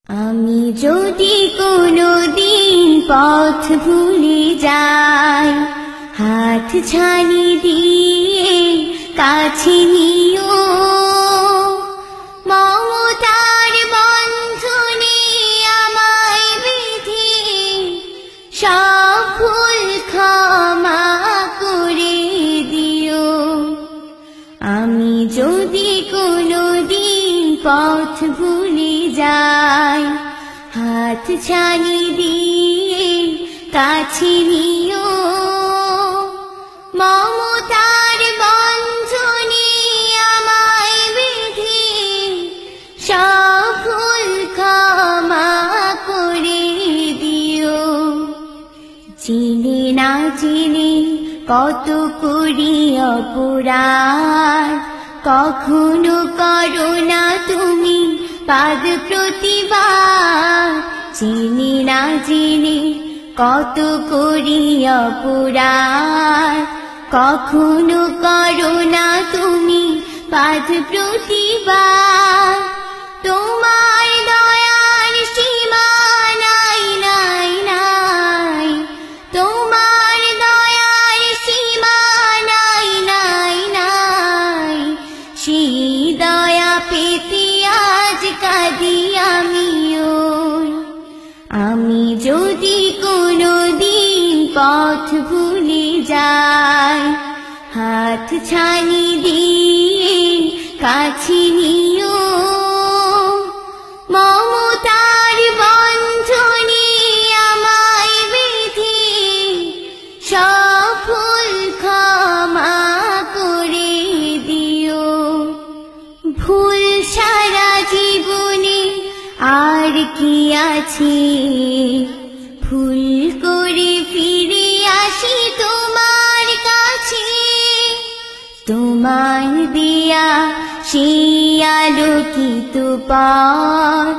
আমি যদি কোনোদিন পথ ভুলে যাই, হাত ছানি দিয়ে কাছে নিও, মমতার বন্ধনে আমায় বেঁধে সব ভুল ক্ষমা করে দিও। আমি যদি কোনোদিন পথ ভুলে যাই, হাত ছানি দিয়ে কাছে নিও, মমতার বন্ধনে আমায় বেঁধে সব ভুল ক্ষমা করে দিও। জেনে না জেনে কত করি অপরাধ, কখনো করো না তুমি পাদ প্রতিবাদ। জেনে না জেনে কত করি অপরাধ, কখনো করো না তুমি পাদ প্রতিবাদ। তোমার দয়ার সীমা নাই নাই নাই, তোমার দয়ার সীমা নাই নাই নাই, সেই দয়া পেতে আজ কাঁদি আমিও। আমি যদি কোনোদিন পথ ভুলে যাই, হাত ছানি দিয়ে কাছে নিও, মমতার বন্ধনে আমায় বেঁধে সব ভুল ক্ষমা করে দিও। ভুল সারা জীবনে আর কি আছে, ভুল করে ফিরে আসি তোমার কাছে। তোমার দিয়া সেই আলোকিত পথ,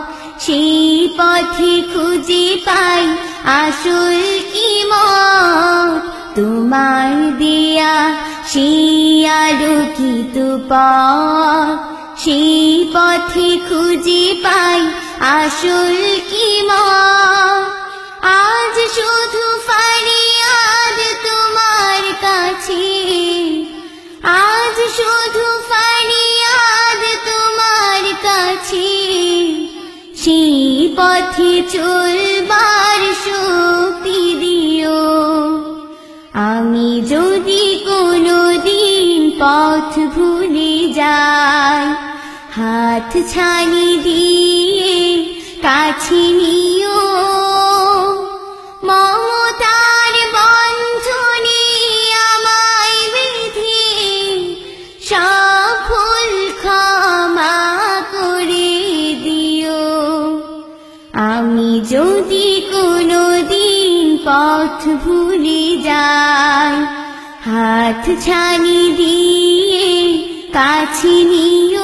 সেই পথে খুঁজে পাই আসল কি মত। তোমার দিয়া সেই আলোকিত পথ, সেই পথে খুঁজে পাই আসল কি মত। আজ শুধু ফরিয়াদ তোমার কাছে, আজ শুধু ফরিয়াদ তোমার কাছে, সেই পথে চলবার শক্তি দিও। আমি যদি কোনোদিন পথ ভুলে যাই, হাত ছানি দিয়ে কাছে নিও, মমতার বন্ধনে আমায় বেঁধে সব ভুল ক্ষমা করে দিও। আমি যদি কোনোদিন পথ ভুলে যাই, হাত ছানি দিয়ে কাছে নিও।